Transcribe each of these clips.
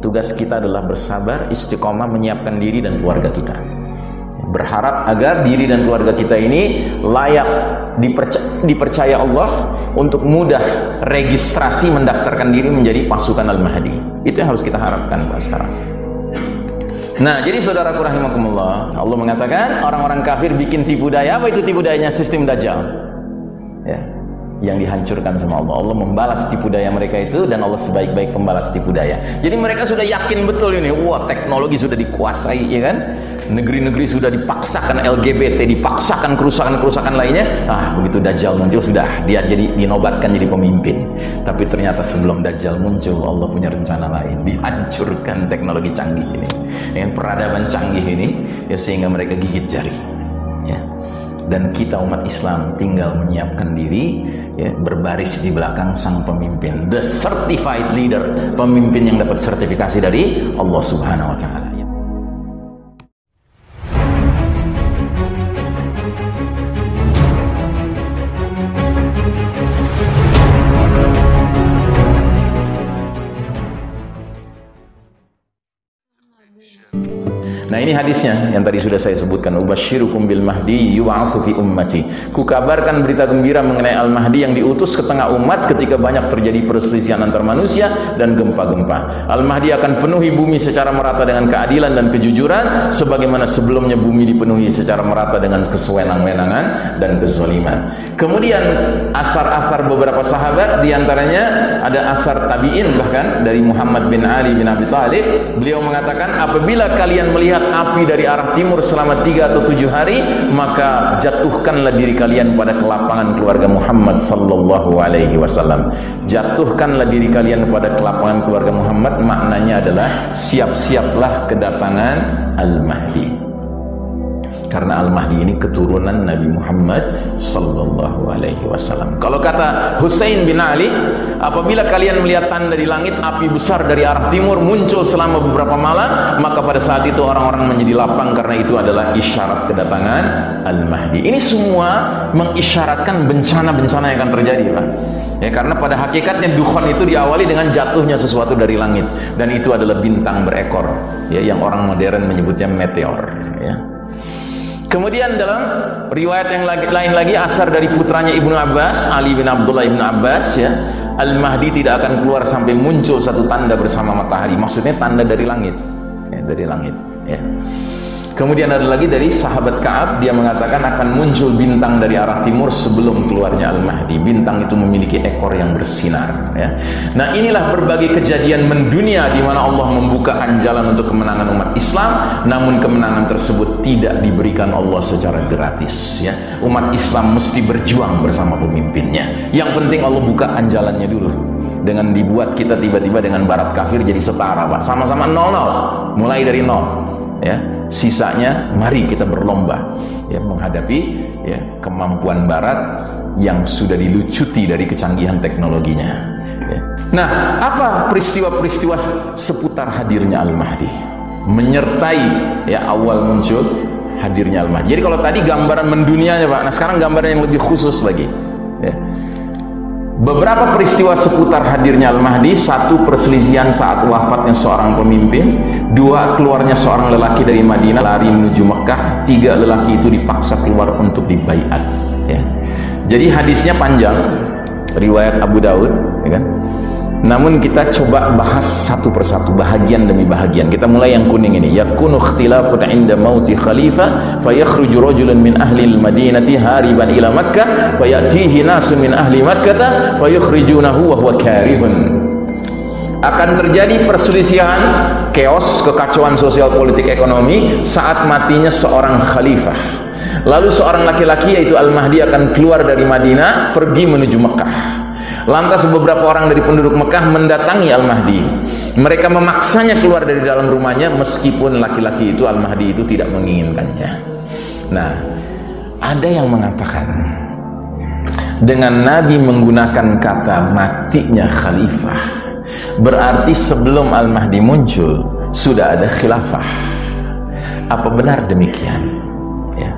Tugas kita adalah bersabar, istiqomah, menyiapkan diri dan keluarga kita. Berharap agar diri dan keluarga kita ini layak dipercaya Allah untuk mudah registrasi mendaftarkan diri menjadi pasukan Al-Mahdi. Itu yang harus kita harapkan Pak sekarang. Nah, jadi saudaraku rahimakumullah, Allah mengatakan orang-orang kafir bikin tipu daya. Apa itu tipu dayanya? Sistem Dajjal. Ya, yang dihancurkan sama Allah. Allah membalas tipu daya mereka itu, dan Allah sebaik-baik pembalas tipu daya. Jadi mereka sudah yakin betul ini, wah teknologi sudah dikuasai, ya kan? Negeri-negeri sudah dipaksakan LGBT, dipaksakan kerusakan-kerusakan lainnya. Begitu Dajjal muncul sudah dia jadi dinobatkan jadi pemimpin. Tapi ternyata sebelum Dajjal muncul, Allah punya rencana lain, dihancurkan teknologi canggih ini, dengan peradaban canggih ini, ya, sehingga mereka gigit jari. Ya. Dan kita umat Islam tinggal menyiapkan diri, ya, berbaris di belakang sang pemimpin, the certified leader, pemimpin yang dapat sertifikasi dari Allah Subhanahu wa Ta'ala. Nah, ini hadisnya yang tadi sudah saya sebutkan, ubasyirukum bil mahdi yub'atsu fi ummati. Kukabarkan berita gembira mengenai Al-Mahdi yang diutus ke tengah umat ketika banyak terjadi perselisihan antar manusia dan gempa-gempa. Al-Mahdi akan penuhi bumi secara merata dengan keadilan dan kejujuran, sebagaimana sebelumnya bumi dipenuhi secara merata dengan kesewenang-wenangan dan kezaliman. Kemudian asar-asar beberapa sahabat, diantaranya ada asar tabi'in bahkan dari Muhammad bin Ali bin Abi Thalib. Beliau mengatakan, apabila kalian melihat api dari arah timur selama 3 atau 7 hari, maka jatuhkanlah diri kalian pada kelapangan keluarga Muhammad sallallahu alaihi wasallam. Jatuhkanlah diri kalian pada kelapangan keluarga Muhammad, maknanya adalah siap-siaplah kedatangan Al-Mahdi. Karena Al-Mahdi ini keturunan Nabi Muhammad sallallahu alaihi wasallam. Kalau kata Husain bin Ali, apabila kalian melihat tanda di langit, api besar dari arah timur muncul selama beberapa malam, maka pada saat itu orang-orang menjadi lapang, karena itu adalah isyarat kedatangan Al-Mahdi. Ini semua mengisyaratkan bencana-bencana yang akan terjadi, Pak. Ya, karena pada hakikatnya dukhon itu diawali dengan jatuhnya sesuatu dari langit, dan itu adalah bintang berekor, ya, yang orang modern menyebutnya meteor, ya. Kemudian dalam riwayat yang lain lagi, asar dari putranya Ibnu Abbas, Ali bin Abdullah Ibnu Abbas, ya, Al-Mahdi tidak akan keluar sampai muncul satu tanda bersama matahari. Maksudnya tanda dari langit, ya, dari langit, ya. Kemudian ada lagi dari sahabat Ka'ab, dia mengatakan akan muncul bintang dari arah timur sebelum keluarnya Al-Mahdi. Bintang itu memiliki ekor yang bersinar, ya. Nah, inilah berbagai kejadian mendunia di mana Allah membukakan jalan untuk kemenangan umat Islam, namun kemenangan tersebut tidak diberikan Allah secara gratis, ya. Umat Islam mesti berjuang bersama pemimpinnya. Yang penting Allah bukakan jalannya dulu. Dengan dibuat kita tiba-tiba dengan barat kafir jadi setara, Pak. Sama-sama 0-0, mulai dari 0, ya. Sisanya mari kita berlomba, ya, menghadapi, ya, kemampuan barat yang sudah dilucuti dari kecanggihan teknologinya, ya. Nah, apa peristiwa-peristiwa seputar hadirnya Al-Mahdi menyertai, ya, awal muncul hadirnya Al-Mahdi? Jadi kalau tadi gambaran mendunianya, Pak, nah sekarang gambaran yang lebih khusus lagi, ya. Beberapa peristiwa seputar hadirnya Al-Mahdi: 1, perselisihan saat wafatnya seorang pemimpin; 2, keluarnya seorang lelaki dari Madinah lari menuju Mekah; 3, lelaki itu dipaksa keluar untuk dibaiat, ya. Jadi hadisnya panjang, riwayat Abu Daud, ya kan? Namun kita coba bahas satu persatu, bahagian demi bahagian. Kita mulai yang kuning ini. Yakunu ikhtilafun 'inda mauti khalifah fayakhruju rajulun min ahli al-madinati hariban ila Makkah fayatihi nasun min ahli Makkah fayukhrijunahu wa huwa karihun. Akan terjadi perselisihan, chaos, kekacauan sosial politik ekonomi saat matinya seorang khalifah. Lalu seorang laki-laki yaitu Al-Mahdi akan keluar dari Madinah pergi menuju Mekah. Lantas beberapa orang dari penduduk Mekah mendatangi Al-Mahdi. Mereka memaksanya keluar dari dalam rumahnya meskipun laki-laki itu, Al-Mahdi itu, tidak menginginkannya. Nah, ada yang mengatakan dengan Nabi menggunakan kata matinya khalifah, berarti sebelum Al-Mahdi muncul sudah ada khilafah. Apa benar demikian? Ya.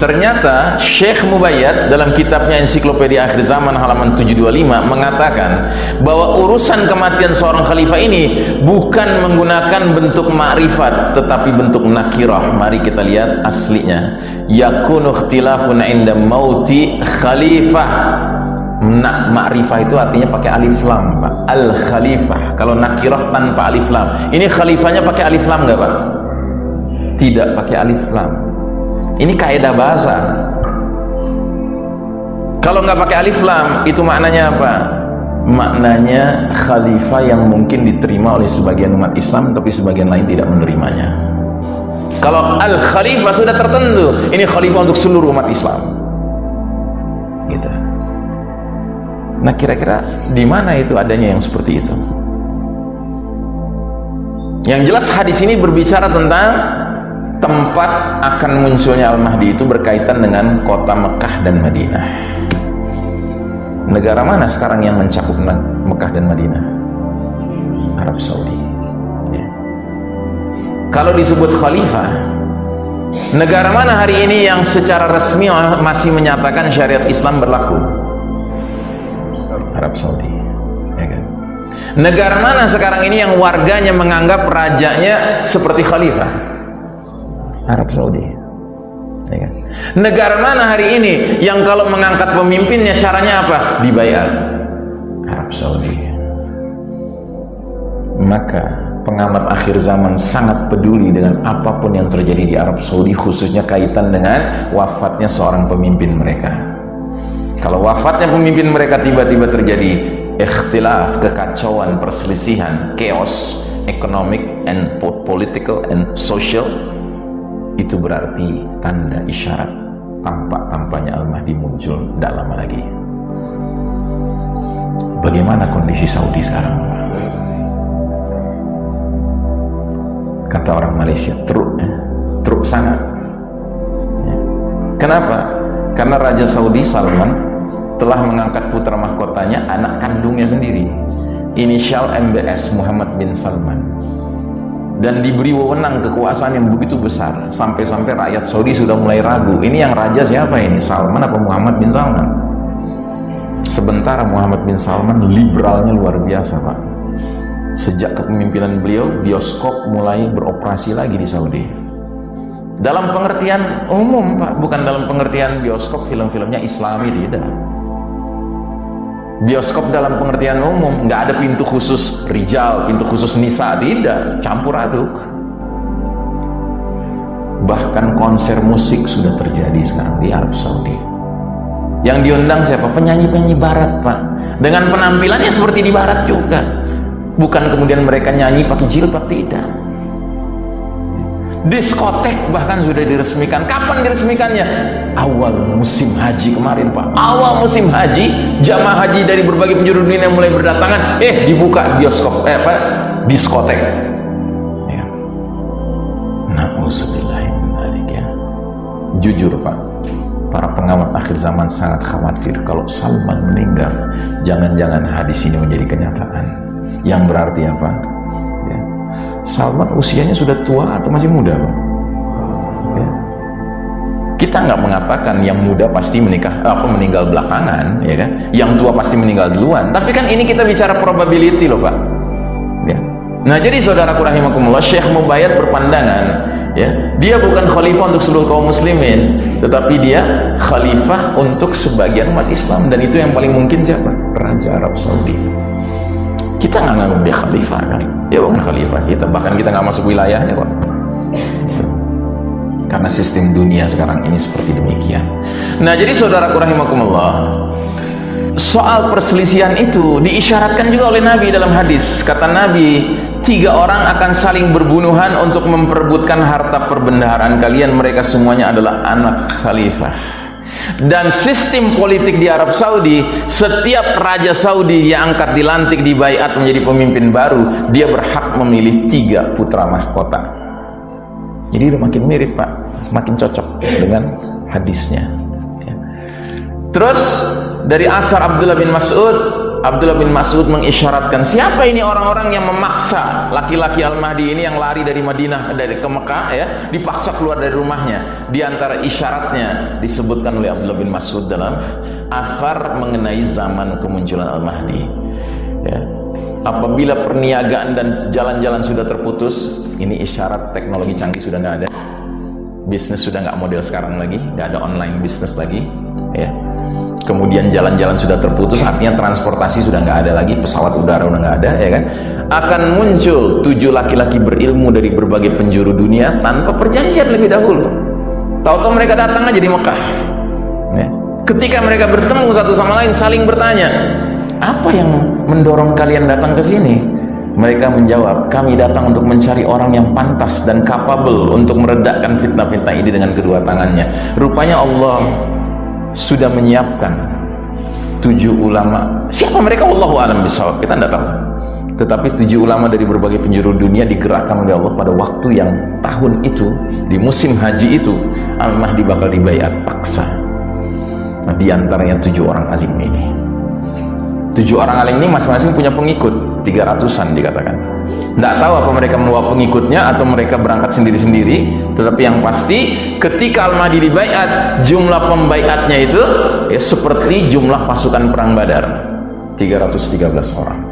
Ternyata Syekh Mubayyad dalam kitabnya Ensiklopedia Akhir Zaman halaman 725 mengatakan bahwa urusan kematian seorang khalifah ini bukan menggunakan bentuk ma'rifat tetapi bentuk nakirah. Mari kita lihat aslinya. Yakunu ikhtilafun 'inda mauti khalifah. Ma'rifah itu artinya pakai alif lam, Pak. Al-khalifah. Kalau nakirah tanpa alif lam. Ini khalifahnya pakai alif lam enggak, Pak? Tidak pakai alif lam. Ini kaidah bahasa. Kalau nggak pakai alif lam, itu maknanya apa? Maknanya khalifah yang mungkin diterima oleh sebagian umat Islam, tapi sebagian lain tidak menerimanya. Kalau al-khalifah sudah tertentu, ini khalifah untuk seluruh umat Islam. Gitu. Nah, kira-kira di mana itu adanya yang seperti itu? Yang jelas hadis ini berbicara tentang tempat akan munculnya Al-Mahdi itu berkaitan dengan kota Mekah dan Madinah. Negara mana sekarang yang mencakup Mekah dan Madinah? Arab Saudi. Ya. Kalau disebut khalifah, negara mana hari ini yang secara resmi masih menyatakan syariat Islam berlaku? Arab Saudi. Ya kan? Negara mana sekarang ini yang warganya menganggap rajanya seperti khalifah? Arab Saudi. Ya kan? Negara mana hari ini yang kalau mengangkat pemimpinnya caranya apa? Dibayar. Arab Saudi. Maka pengamat akhir zaman sangat peduli dengan apapun yang terjadi di Arab Saudi, khususnya kaitan dengan wafatnya seorang pemimpin mereka. Kalau wafatnya pemimpin mereka tiba-tiba terjadi ikhtilaf, kekacauan, perselisihan, chaos, economic and political and social, itu berarti tanda isyarat tampak-tampaknya Al-Mahdi muncul tidak lama lagi. Bagaimana kondisi Saudi sekarang? Kata orang Malaysia, truk sangat. Kenapa? Karena Raja Saudi Salman telah mengangkat putra mahkotanya, anak kandungnya sendiri, inisial MBS, Muhammad bin Salman, dan diberi wewenang kekuasaan yang begitu besar sampai-sampai rakyat Saudi sudah mulai ragu, ini yang raja siapa ini, Salman apa Muhammad bin Salman? Sementara Muhammad bin Salman liberalnya luar biasa, Pak. Sejak kepemimpinan beliau, bioskop mulai beroperasi lagi di Saudi dalam pengertian umum, Pak, bukan dalam pengertian bioskop film-filmnya Islami, tidak. Bioskop dalam pengertian umum, nggak ada pintu khusus rijal, pintu khusus nisa, tidak, campur aduk. Bahkan konser musik sudah terjadi sekarang di Arab Saudi. Yang diundang siapa? Penyanyi-penyanyi barat, Pak, dengan penampilannya seperti di barat juga. Bukan kemudian mereka nyanyi pakai jilbab, tidak. Diskotek bahkan sudah diresmikan. Kapan diresmikannya? Awal musim haji kemarin, Pak. Awal musim haji, jamaah haji dari berbagai penjuru dunia mulai berdatangan, dibuka bioskop, diskotek. Ya. Na'udzubillahimindzalik, ya. Jujur, Pak, para pengamat akhir zaman sangat khawatir kalau Salman meninggal, jangan-jangan hadis ini menjadi kenyataan. Yang berarti apa? Ya. Salman usianya sudah tua atau masih muda, Pak? Ya. Kita nggak mengatakan yang muda pasti meninggal belakangan, ya kan? Yang tua pasti meninggal duluan. Tapi kan ini kita bicara probability loh, Pak. Ya. Nah, jadi saudaraku rahimakumullah, Syekh Mubayyad berpandangan, ya, dia bukan khalifah untuk seluruh kaum muslimin, tetapi dia khalifah untuk sebagian umat Islam, dan itu yang paling mungkin siapa? Raja Arab Saudi. Kita nggak nganggap dia khalifah, kan? Dia bukan khalifah kita, bahkan kita nggak masuk wilayahnya kok. Karena sistem dunia sekarang ini seperti demikian. Nah, jadi saudaraku rahimakumullah, soal perselisihan itu diisyaratkan juga oleh Nabi dalam hadis. Kata Nabi, 3 orang akan saling berbunuhan untuk memperebutkan harta perbendaharaan kalian, mereka semuanya adalah anak khalifah. Dan sistem politik di Arab Saudi, setiap raja Saudi yang angkat dilantik, dibaiat menjadi pemimpin baru, dia berhak memilih 3 putra mahkota. Jadi udah makin mirip, Pak, semakin cocok dengan hadisnya. Terus dari asar Abdullah bin Mas'ud, Abdullah bin Mas'ud mengisyaratkan, siapa ini orang-orang yang memaksa laki-laki Al-Mahdi ini yang lari dari Madinah, dari ke Mekah ya, dipaksa keluar dari rumahnya. Di antara isyaratnya disebutkan oleh Abdullah bin Mas'ud dalam athar mengenai zaman kemunculan Al-Mahdi ya. Apabila perniagaan dan jalan-jalan sudah terputus, ini isyarat teknologi canggih sudah nggak ada, bisnis sudah nggak model sekarang lagi, nggak ada online bisnis lagi ya. Kemudian jalan-jalan sudah terputus, artinya transportasi sudah nggak ada lagi, pesawat udara udah nggak ada ya kan. Akan muncul 7 laki-laki berilmu dari berbagai penjuru dunia tanpa perjanjian lebih dahulu. Tahu-tahu mereka datang aja di Mekah ya. Ketika mereka bertemu satu sama lain, saling bertanya, apa yang mendorong kalian datang ke sini? Mereka menjawab, kami datang untuk mencari orang yang pantas dan capable untuk meredakan fitnah-fitnah ini dengan kedua tangannya. Rupanya Allah sudah menyiapkan 7 ulama. Siapa mereka? Wallahu a'lam bishawab, kita tidak tahu. Tetapi 7 ulama dari berbagai penjuru dunia digerakkan oleh Allah pada waktu yang tahun itu, di musim haji itu, Al-Mahdi bakal dibaiat paksa. Nah, di antaranya 7 orang alim ini. 7 orang alim ini masing-masing punya pengikut 300-an dikatakan. Tidak tahu apa mereka membawa pengikutnya atau mereka berangkat sendiri-sendiri. Tetapi yang pasti ketika Al-Mahdi dibaiat, jumlah pembaiatnya itu ya seperti jumlah pasukan perang Badar, 313 orang.